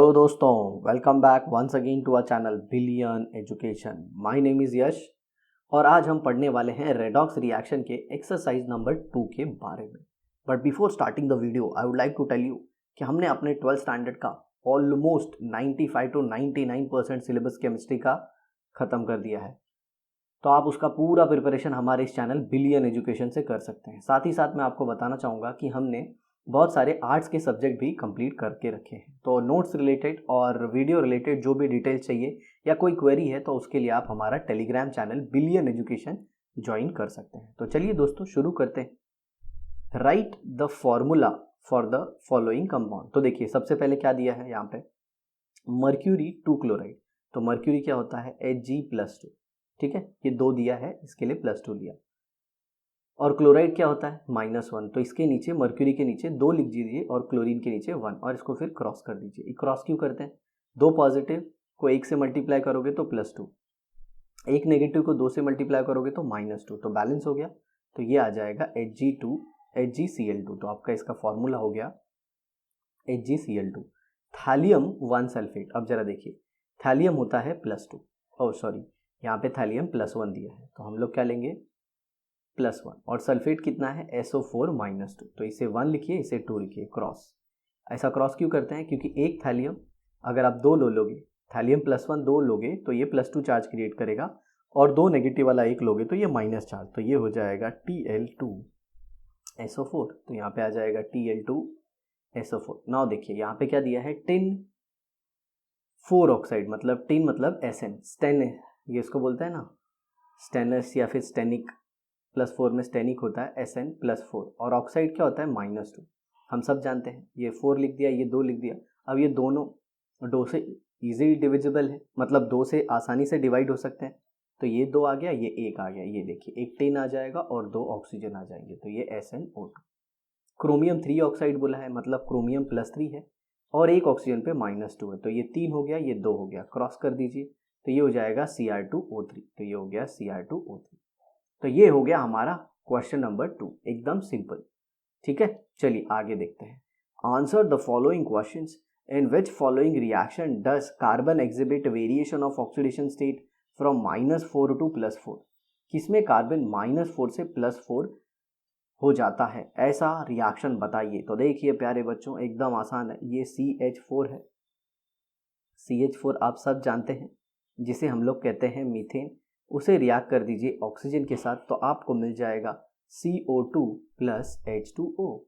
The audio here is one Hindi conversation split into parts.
हेलो दोस्तों, welcome back once again to our channel billion education. My name is Yash और आज हम पढ़ने वाले हैं रेडॉक्स रिएक्शन के एक्सरसाइज नंबर 2 के बारे में। But before starting the video I would like to tell you कि हमने अपने 12th स्टैंडर्ड का ऑलमोस्ट 95 to 99% सिलेबस केमिस्ट्री का ख़त्म कर दिया है, तो आप उसका पूरा प्रिपरेशन हमारे इस चैनल बिलियन एजुकेशन से कर सकते हैं। साथ ही साथ मैं आपको बताना चाहूँगा कि हमने बहुत सारे आर्ट्स के सब्जेक्ट भी कंप्लीट करके रखे हैं, तो नोट्स रिलेटेड और वीडियो रिलेटेड जो भी डिटेल्स चाहिए या कोई क्वेरी है तो उसके लिए आप हमारा Telegram channel billion education join कर सकते हैं। तो चलिए दोस्तों शुरू करते हैं। Right the formula for the following compound. तो देखिए सबसे पहले क्या दिया है यहाँ पे, मर्क्यूरी 2 क्लोराइड। तो मर्क्यूरी क्या होता है, Hg+2। ठीक है, ये 2 दिया है, इसके लिए +2 लिया। और क्लोराइड क्या होता है, -1। तो इसके नीचे मर्क्यूरी के नीचे 2 लिख दीजिए और क्लोरीन के नीचे 1 और इसको फिर क्रॉस कर दीजिए। क्रॉस क्यों करते हैं, 2 पॉजिटिव को 1 से मल्टीप्लाई करोगे तो +2, 1 नेगेटिव को 2 से मल्टीप्लाई करोगे तो -2, तो बैलेंस हो गया। तो ये आ जाएगा HgCl2। तो आपका इसका फॉर्मूला हो गया HgCl2। Thallium 1 sulphate. अब जरा देखिए, थैलियम होता है +2, ओह सॉरी यहाँ पे थैलियम +1 दिया है, तो हम लोग क्या लेंगे +1। और सल्फेट कितना है, SO4-2। तो इसे 1 लिखिए, इसे 2 लिखिए, क्रॉस। ऐसा क्रॉस क्यों करते हैं, क्योंकि एक थैलियम अगर आप 2 लोगे, थैलियम +1 2 लोगे तो ये +2 चार्ज क्रिएट करेगा, और 2 नेगेटिव वाला 1 लोगे तो ये माइनस चार्ज, तो ये हो जाएगा Tl2SO4। तो यहाँ पे आ जाएगा Tl2SO4। नाउ देखिए यहाँ पे क्या दिया है, टिन 4 ऑक्साइड, मतलब टिन मतलब Sn, स्टेन, ये इसको बोलते हैं ना स्टेनस या फिर स्टेनिक, +4 में स्टेनिक होता है Sn+4, और ऑक्साइड क्या होता है -2। हम सब जानते हैं, ये 4 लिख दिया, ये 2 लिख दिया। अब ये दोनों 2 से इजीली डिविजिबल है, मतलब 2 से आसानी से डिवाइड हो सकते हैं। तो ये 2 आ गया, ये 1 आ गया, ये देखिए एक टिन आ जाएगा और 2 ऑक्सीजन आ जाएंगे, तो ये SnO2। क्रोमियम 3 ऑक्साइड बोला है, मतलब क्रोमियम +3 है और एक ऑक्सीजन पे -2 है, तो ये 3 हो गया, ये 2 हो गया, क्रॉस कर दीजिए, तो ये हो जाएगा Cr2O3। तो ये हो गया Cr2O3। तो ये हो गया हमारा क्वेश्चन नंबर 2, एकदम सिंपल। ठीक है, चलिए आगे देखते हैं। Answer the following questions. In which following reaction does carbon exhibit variation of oxidation state from -4 to +4। किसमें कार्बन -4 से +4 हो जाता है, ऐसा रिएक्शन बताइए। तो देखिए प्यारे बच्चों, एकदम आसान है, ये CH4 है। CH4 आप सब जानते हैं, जिसे हम लोग कहते हैं मीथेन। उसे रिएक्ट कर दीजिए ऑक्सीजन के साथ, तो आपको मिल जाएगा CO2 + H2O।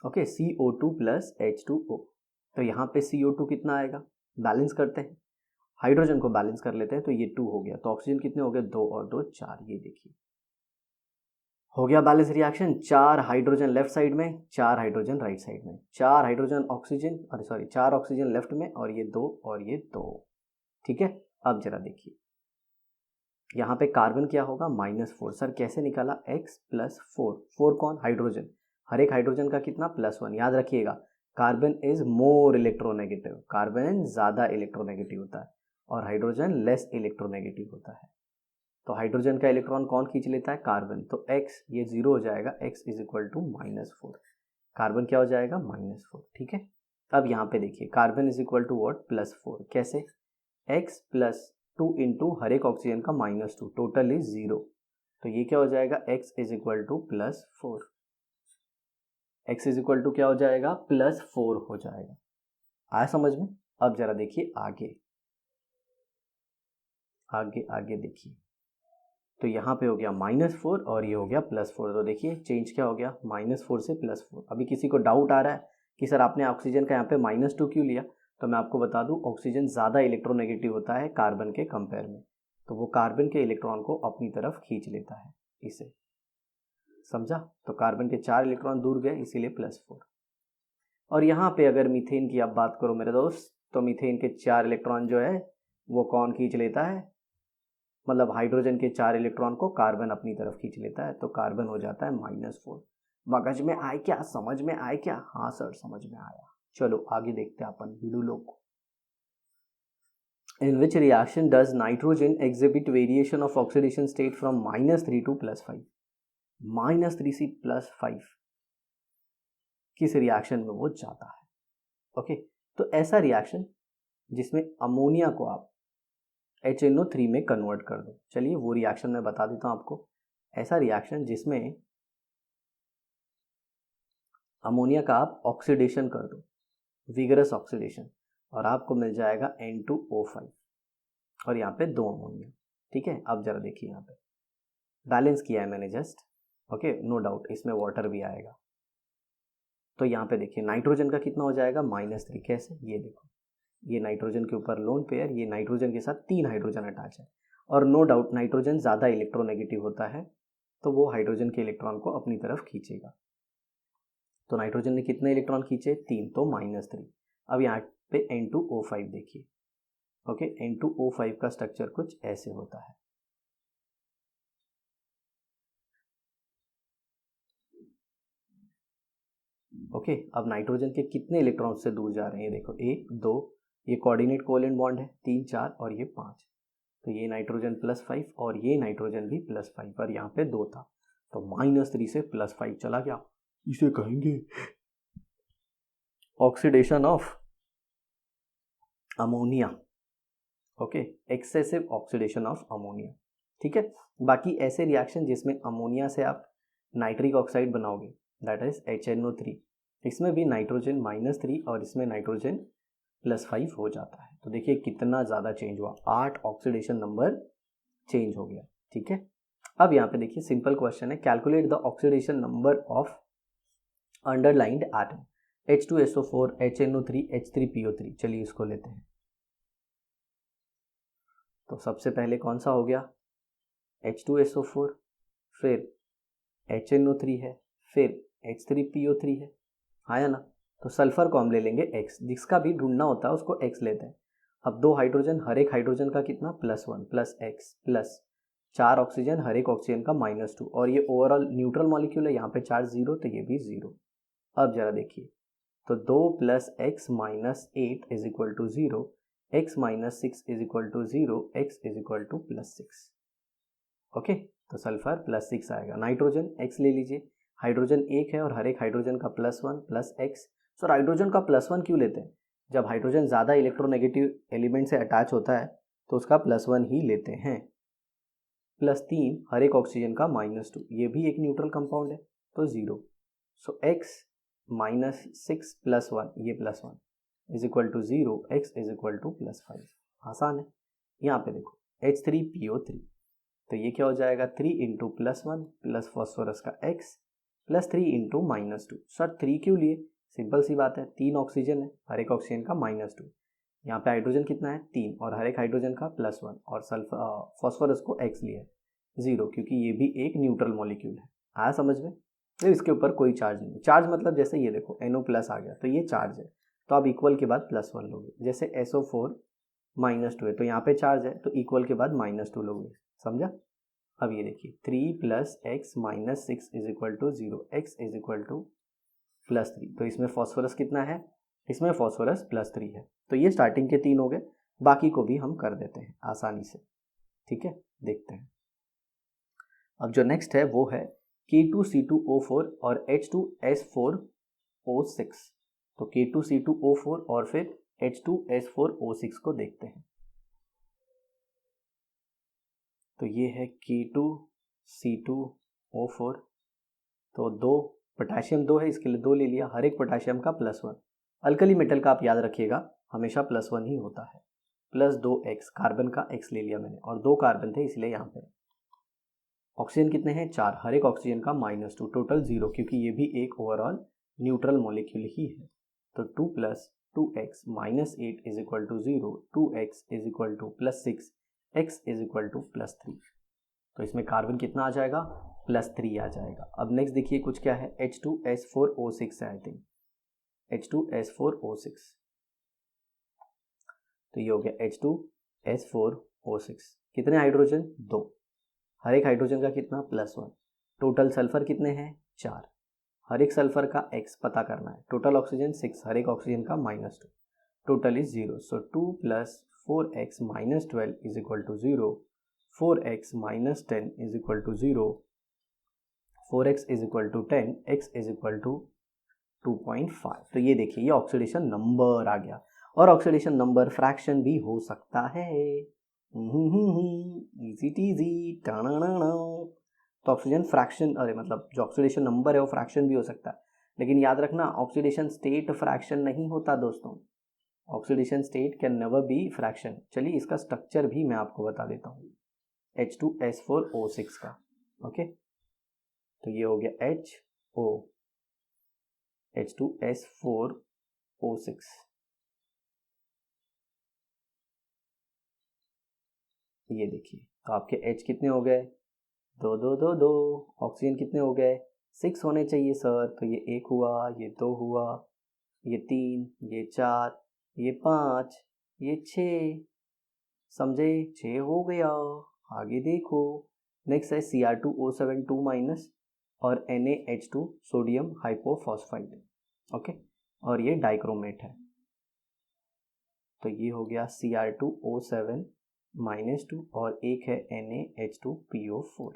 Okay, CO2 + H2O। तो यहाँ पे CO2 कितना आएगा, बैलेंस करते हैं, हाइड्रोजन को बैलेंस कर लेते हैं, तो ये 2 हो गया। तो ऑक्सीजन कितने हो गए, 2 और 2 4। ये देखिए हो गया balance reaction, 4 hydrogen left side में, 4 हाइड्रोजन राइट साइड में, 4 हाइड्रोजन ऑक्सीजन, अरे सॉरी 4 ऑक्सीजन लेफ्ट में, और ये 2 और ये 2। ठीक है, अब जरा देखिए यहाँ पे कार्बन क्या होगा, -4। सर कैसे निकाला, X+4, 4 कौन, हाइड्रोजन, हर एक हाइड्रोजन का कितना +1। याद रखिएगा carbon is more electronegative, carbon ज़्यादा इलेक्ट्रोनेगेटिव होता है और हाइड्रोजन लेस इलेक्ट्रोनेगेटिव होता है। तो हाइड्रोजन का इलेक्ट्रॉन कौन खींच लेता है, कार्बन। तो X ये 0 हो जाएगा, X = -4, कार्बन क्या हो जाएगा, -4। ठीक है, अब यहाँ पे देखिए कार्बन = व्हाट, +4। कैसे, X+2 इंटू हर एक ऑक्सीजन का -2, टोटल इज 0। तो ये क्या हो जाएगा, X = +4, X क्या हो जाएगा, +4 हो जाएगा। आया समझ में। अब जरा देखिए आगे आगे आगे देखिए, तो यहाँ पे हो गया -4 और ये हो गया +4। तो देखिए चेंज क्या हो गया, -4 से +4। अभी किसी को डाउट आ रहा है कि सर आपने ऑक्सीजन का यहाँ पे -2 क्यों लिया, तो मैं आपको बता दूं ऑक्सीजन ज़्यादा इलेक्ट्रोनेगेटिव होता है कार्बन के कंपेयर में, तो वो कार्बन के इलेक्ट्रॉन को अपनी तरफ खींच लेता है, इसे समझा। तो कार्बन के 4 इलेक्ट्रॉन दूर गए, इसीलिए +4। और यहाँ पे अगर मीथेन की आप बात करो मेरे दोस्त, तो मीथेन के 4 इलेक्ट्रॉन जो है वो कौन खींच लेता है, मतलब हाइड्रोजन के 4 इलेक्ट्रॉन को कार्बन अपनी तरफ खींच लेता है, तो कार्बन हो जाता है -4। मगज में आए क्या, समझ में आए क्या, हाँ सर समझ में आया। चलो आगे देखते हैं अपन वीडियो लोग। In which reaction does nitrogen exhibit variation of oxidation state from -3 to +5? -3 से +5 किस रिएक्शन में वो जाता है। ओके, तो ऐसा रिएक्शन जिसमें अमोनिया को आप HNO3 में कन्वर्ट कर दो। चलिए वो रिएक्शन मैं बता देता हूँ आपको। ऐसा रिएक्शन जिसमें अमोनिया का आप ऑक्सीडेशन कर दो, विगरस ऑक्सीडेशन, और आपको मिल जाएगा N2O5 और यहाँ पे 2 अमोनिया। ठीक है, अब जरा देखिए यहाँ पे बैलेंस किया है मैंने जस्ट, ओके, नो डाउट इसमें वाटर भी आएगा। तो यहाँ पे देखिए नाइट्रोजन का कितना हो जाएगा -3। कैसे, ये देखो, ये नाइट्रोजन के ऊपर लोन पेयर, ये नाइट्रोजन के साथ 3 हाइड्रोजन अटैच है, और नो डाउट नाइट्रोजन ज़्यादा इलेक्ट्रोनेगेटिव होता है, तो वो हाइड्रोजन के इलेक्ट्रॉन को अपनी तरफ खींचेगा। तो नाइट्रोजन ने कितने इलेक्ट्रॉन खींचे, 3, तो -3। अब यहाँ पे N2O5 देखिए, ओके, N2O5 का स्ट्रक्चर कुछ ऐसे होता है। ओके, अब नाइट्रोजन के कितने इलेक्ट्रॉन से दूर जा रहे हैं, ये देखो 1, 2, ये कोऑर्डिनेट कोवेलेंट बॉन्ड है, 3, 4 और ये 5। तो ये नाइट्रोजन +5 और ये नाइट्रोजन भी +5, और यहाँ पे 2 था, तो -3 से +5 चला गया। इसे कहेंगे oxidation of ammonia. Okay, excessive oxidation of ammonia. ठीक है, बाकी ऐसे रिएक्शन जिसमें अमोनिया से आप नाइट्रिक ऑक्साइड बनाओगे, दैट इज HNO3, इसमें भी नाइट्रोजन -3 और इसमें नाइट्रोजन +5 हो जाता है। तो देखिए कितना ज़्यादा चेंज हुआ, 8 ऑक्सीडेशन नंबर चेंज हो गया। ठीक है, अब यहाँ पे देखिए सिंपल क्वेश्चन है, calculate the oxidation number of underlined atom H2SO4, HNO3, H3PO3। चलिए इसको लेते हैं। तो सबसे पहले कौन सा हो गया, H2SO4, फिर HNO3 है, फिर H3PO3 है, आया ना। तो सल्फर को हम ले लेंगे X, जिसका भी ढूंढना होता है उसको X लेते हैं। अब 2 हाइड्रोजन, हर एक हाइड्रोजन का कितना, +1 प्लस X, प्लस 4 ऑक्सीजन, हर एक ऑक्सीजन का -2, और ये ओवरऑल न्यूट्रल मॉलिक्यूल है, यहाँ पे चार्ज 0, तो ये भी 0। अब जरा देखिए, तो 2 + X - 8 = 0, X - 6 = 0, X = +6। ओके, तो सल्फर +6 आएगा। नाइट्रोजन X ले लीजिए, हाइड्रोजन 1 है और हर एक हाइड्रोजन का +1 प्लस X। सर हाइड्रोजन का +1 क्यों लेते हैं, जब हाइड्रोजन ज़्यादा इलेक्ट्रोनेगेटिव एलिमेंट से अटैच होता है तो उसका +1 ही लेते हैं। +3, हर एक ऑक्सीजन का -2, ये भी एक न्यूट्रल कंपाउंड है, तो 0। सो X - 6 + 1, ये +1 = 0, X = +5। आसान है। यहाँ पे देखो H3PO3, तो ये क्या हो जाएगा, 3 × +1 प्लस फॉस्फोरस का X प्लस 3 × -2। सर 3 क्यों लिए, सिंपल सी बात है, 3 ऑक्सीजन है, हर एक ऑक्सीजन का -2, यहाँ पे हाइड्रोजन कितना है, 3, और हर एक हाइड्रोजन का +1, और सल्फर फॉस्फोरस को X लिया है 0, क्योंकि ये भी एक न्यूट्रल मॉलिक्यूल है। आया समझ में। तो इसके ऊपर कोई चार्ज नहीं, चार्ज मतलब जैसे ये देखो NO+ आ गया, तो ये चार्ज है, तो आप इक्वल के बाद +1 लोगे। जैसे SO4 -2 है, तो यहाँ पे चार्ज है, तो इक्वल के बाद -2 लोगे, समझा। अब ये देखिए 3 + X - 6 = 0, X = +3, तो इसमें फॉस्फोरस कितना है, इसमें फॉस्फोरस +3 है। तो ये स्टार्टिंग के 3 हो गए, बाकी को भी हम कर देते हैं आसानी से। ठीक है, देखते हैं। अब जो नेक्स्ट है वो है K2C2O4 और H2S4O6। तो K2C2O4 और फिर H2S4O6 को देखते हैं। तो ये है K2C2O4, तो 2 पोटाशियम 2 है, इसके लिए 2 ले लिया, हर एक पोटाशियम का +1। अल्कली मेटल का आप याद रखिएगा हमेशा +1 ही होता है। प्लस 2X, कार्बन का X ले लिया मैंने, और 2 कार्बन थे इसलिए यहाँ पे। ऑक्सीजन कितने हैं, 4, हर एक ऑक्सीजन का -2, टोटल 0, क्योंकि ये भी एक ओवरऑल न्यूट्रल मॉलिक्यूल ही है। तो 2 + 2X - 8 = 0, 2X = +6, X = +3। तो इसमें कार्बन कितना आ जाएगा, +3 आ जाएगा। अब नेक्स्ट देखिए कुछ क्या है, H2S4O6 है, आई थिंक H2S4O6। तो ये हो गया H2S4O6। कितने हाइड्रोजन, 2, हर एक हाइड्रोजन का कितना, +1। टोटल सल्फर कितने हैं, 4, हर एक सल्फर का X पता करना है। टोटल ऑक्सीजन 6, हर एक ऑक्सीजन का -2, total is 0। So 2 + 4X - 12 = 0, 4X - 10 = 0, 4X = 10, X = 2.5। तो ये देखिए ये ऑक्सीडेशन नंबर आ गया। और ऑक्सीडेशन नंबर फ्रैक्शन भी हो सकता है। Easy TG. तो ऑक्सीजन फ्रैक्शन, अरे मतलब जो ऑक्सीडेशन नंबर है वो फ्रैक्शन भी हो सकता है, लेकिन याद रखना ऑक्सीडेशन स्टेट फ्रैक्शन नहीं होता दोस्तों। Oxidation state can never be fraction. चलिए इसका स्ट्रक्चर भी मैं आपको बता देता हूँ H2S4O6 का। ओके, तो ये हो गया HO H2S4O6। ये देखिए, तो आपके H कितने हो गए? दो दो दो दो। ऑक्सीजन कितने हो गए? 6 होने चाहिए सर। तो ये 1 हुआ, ये 2 हुआ, ये 3, ये 4, ये 5, ये 6। समझे? 6 हो गया। आगे देखो, नेक्स्ट है Cr2O7 2 माइनस और NaH2 सोडियम हाइपोफॉस्फाइड। ओके, और ये डाइक्रोमेट है। तो ये हो गया Cr2O7 -2 और एक है NaH2PO4।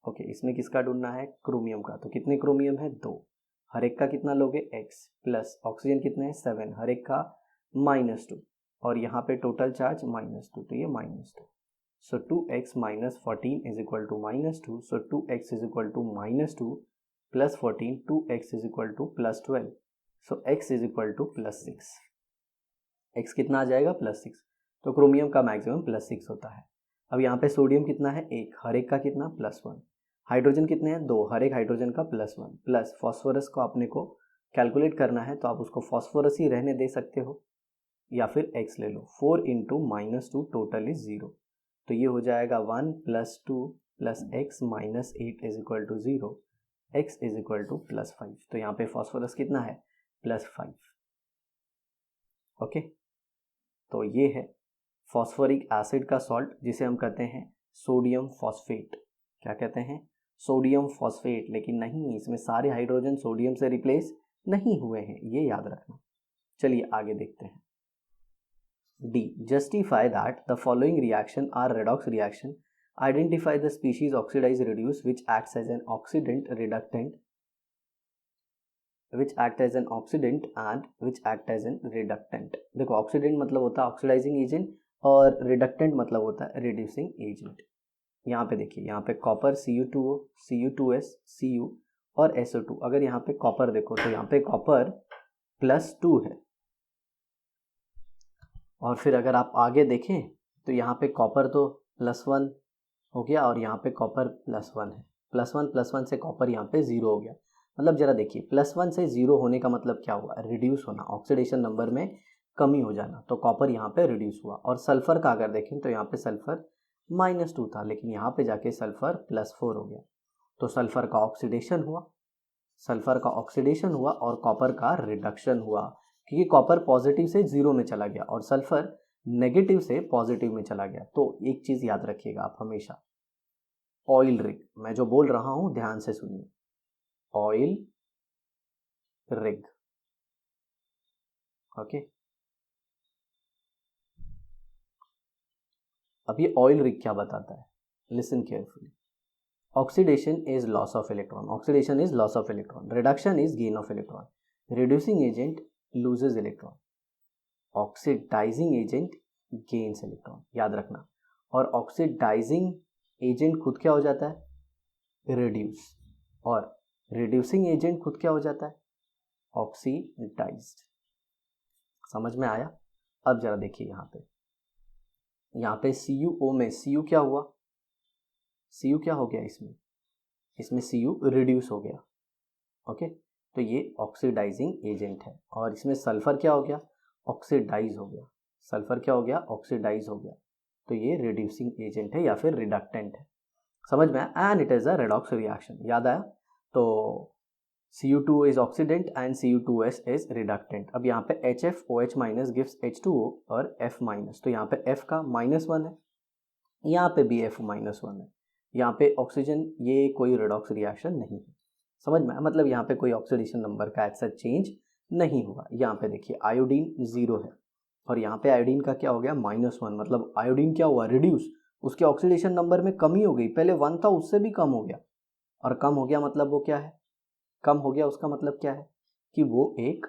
ओके, इसमें किसका ढूंढना है? क्रोमियम का। तो कितने क्रोमियम है? 2। हर एक का कितना लोगे? X प्लस ऑक्सीजन कितने हैं? 7। हर एक का -2 और यहाँ पे टोटल चार्ज -2, तो ये -2। So 2x - 14 is equal to -2। So 2x is equal to -2 plus 14, 2x is equal to +12। So x is equal to +6। x कितना आ जाएगा? +6। तो क्रोमियम का मैक्सिमम +6 होता है। अब यहाँ पे सोडियम कितना है? 1। हर एक का कितना? +1। हाइड्रोजन कितने हैं? 2। हर एक हाइड्रोजन का +1। प्लस फॉस्फोरस को आपने को कैलकुलेट करना है, तो आप उसको फॉस्फोरस ही रहने दे सकते हो या फिर x ले लो। 4 इंटू -2 टोटल इज 0। तो ये हो जाएगा 1 + 2 + x - 8 is equal to 0। x is equal to +5। तो यहाँ पे फॉस्फोरस कितना है? +5। ओके, तो ये है फॉस्फोरिक एसिड का सॉल्ट, जिसे हम कहते हैं सोडियम फॉस्फेट। क्या कहते हैं? Sodium phosphate. लेकिन नहीं, इसमें सारे हाइड्रोजन सोडियम से रिप्लेस नहीं हुए हैं, ये याद रखना। चलिए आगे देखते हैं। D. Justify that the following reaction are redox reaction. Identify the species oxidize reduce which acts as an oxidant reductant, which act as an oxidant and which act as an reductant. देखो, ऑक्सीडेंट मतलब होता है ऑक्सीडाइजिंग एजेंट और रिडक्टेंट मतलब होता है रिड्यूसिंग एजेंट। यहाँ पे देखिए, यहाँ पे कॉपर Cu2O, Cu2S, Cu और SO2। अगर यहाँ पे कॉपर देखो तो यहाँ पे कॉपर +2 है, और फिर अगर आप आगे देखें तो यहाँ पे कॉपर तो +1 हो गया और यहाँ पे कॉपर +1 है। +1 से कॉपर यहाँ पे 0 हो गया। मतलब जरा देखिए, +1 से 0 होने का मतलब क्या हुआ? रिड्यूस होना, ऑक्सीडेशन नंबर में कमी हो जाना। तो कॉपर यहाँ पे रिड्यूस हुआ। और सल्फर का अगर देखें तो यहाँ पे सल्फर -2 था, लेकिन यहाँ पे जाके सल्फर +4 हो गया। तो सल्फर का ऑक्सीडेशन हुआ, सल्फर का ऑक्सीडेशन हुआ और कॉपर का रिडक्शन हुआ, क्योंकि कॉपर पॉजिटिव से 0 में चला गया और सल्फर नेगेटिव से पॉजिटिव में चला गया। तो एक चीज़ याद रखिएगा आप हमेशा, ऑयल रिग, मैं जो बोल रहा हूं ध्यान से सुनिए, ऑयल रिग। ओके, अब ये ऑयल रिग क्या बताता है? Listen carefully. Oxidation is loss of electron, oxidation is loss of electron, reduction is gain of electron, reducing agent loses electron, oxidising agent gains electron. याद रखना। और ऑक्सीडाइजिंग एजेंट खुद क्या हो जाता है? रिड्यूस। और रिड्यूसिंग एजेंट खुद क्या हो जाता है? ऑक्सीडाइज्ड। समझ में आया? अब जरा देखिए यहाँ पे CuO में Cu क्या हुआ? Cu क्या हो गया इसमें Cu रिड्यूस हो गया। ओके, तो ये ऑक्सीडाइजिंग एजेंट है। और इसमें सल्फर क्या हो गया? ऑक्सीडाइज हो गया। सल्फर क्या हो गया? ऑक्सीडाइज हो गया। तो ये रिड्यूसिंग एजेंट है या फिर रिडक्टेंट है। समझ में आया? And it is a redox reaction. याद आया? तो Cu2O is oxidant and Cu2S is reductant। अब यहाँ पे HFOH- gives H2O और F-, तो यहाँ पे F का -1 है, यहाँ पे भी F-1 है। यहाँ पे ऑक्सीजन, ये कोई रेडॉक्स रिएक्शन नहीं है। समझ में? मतलब यहाँ पे कोई ऑक्सीडेशन नंबर का ऐसा चेंज नहीं हुआ। यहाँ पे देखिए आयोडीन 0 है और यहाँ पे आयोडीन का क्या हो गया? -1। मतलब आयोडीन क्या हुआ? रिड्यूस। उसके ऑक्सीडेशन नंबर में कमी हो गई। पहले 1 था, उससे भी कम हो गया। और कम हो गया मतलब वो क्या है? कम हो गया उसका मतलब क्या है? कि वो एक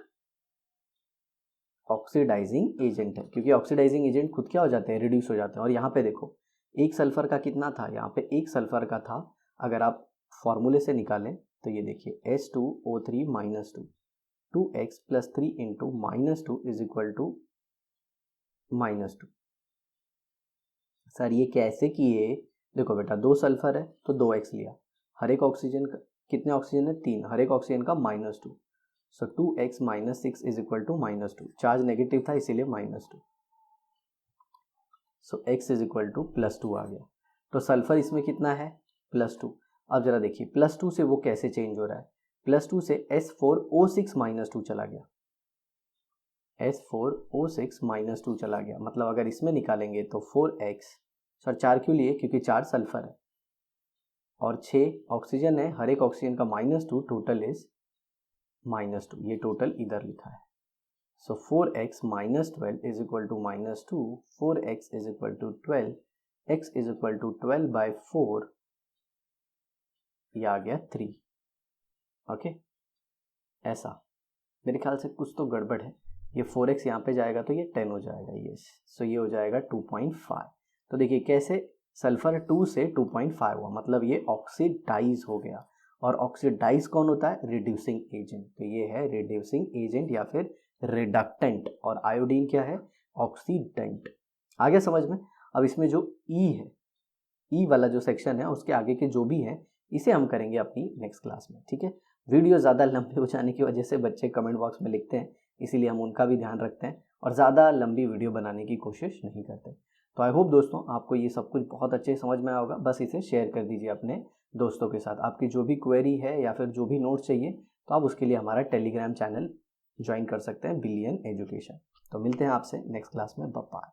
ऑक्सीडाइजिंग एजेंट है, क्योंकि ऑक्सीडाइजिंग एजेंट खुद क्या हो जाते हैं, रिड्यूस हो जाते हैं। और यहाँ पे देखो एक सल्फर का कितना था, यहाँ पे एक सल्फर का था, अगर आप फॉर्मूले से निकालें तो ये देखिए H2O3 minus 2, 2x plus 3 into minus 2 is equal to minus 2। Sir ये कैसे किए, देखो बेटा 2 सल्फर है तो 2x लिया, हर एक ऑक्सीजन का कितने ऑक्सीजन है, 3, हर एक ऑक्सीजन का minus 2, so 2x minus 6 is equal to minus 2, charge negative था इसीलिए minus 2, so x is equal to plus 2 आ गया। तो सल्फर इसमें कितना है, प्लस 2। अब जरा देखिए प्लस 2 से वो कैसे चेंज हो रहा है, प्लस 2 से S4O6 माइनस 2 चला गया, S4O6 माइनस 2 चला गया, मतलब अगर इसमें निकालेंगे तो 4x, सर 4 क्यों लिए, क्योंकि 4 सल्फर है और 6 ऑक्सीजन है, हर एक ऑक्सीजन का माइनस 2, टोटल इज माइनस 2, ये टोटल इधर लिखा है। So 4x minus 12 is equal to minus 2, 4x is equal to 12, x is equal to 12 by 4, ये आ गया 3। ओके ऐसा, मेरे ख्याल से कुछ तो गड़बड़ है, ये 4x यहाँ पे जाएगा तो ये 10 हो जाएगा, ये सो ये हो जाएगा 2.5। तो देखिए कैसे सल्फर 2 से 2.5 हुआ, मतलब ये ऑक्सीडाइज हो गया। और ऑक्सीडाइज कौन होता है, रिड्यूसिंग एजेंट, तो ये है रिड्यूसिंग एजेंट या फिर रिडक्टेंट, और आयोडीन क्या है, ऑक्सीडेंट। आ गया समझ में। अब इसमें जो ई है, ई वाला जो सेक्शन है उसके आगे के जो भी है इसे हम करेंगे अपनी नेक्स्ट क्लास में, ठीक है। वीडियो ज़्यादा लंबे हो जाने की वजह से बच्चे कमेंट बॉक्स में लिखते हैं, इसीलिए हम उनका भी ध्यान रखते हैं और ज़्यादा लंबी वीडियो बनाने की कोशिश नहीं करते। तो आई होप दोस्तों आपको ये सब कुछ बहुत अच्छे समझ में आया होगा, बस इसे शेयर कर दीजिए अपने दोस्तों के साथ। आपकी जो भी क्वेरी है या फिर जो भी नोट्स चाहिए तो आप उसके लिए हमारा टेलीग्राम चैनल ज्वाइन कर सकते हैं, बिलियन एजुकेशन। तो मिलते हैं आपसे नेक्स्ट क्लास में, बाय।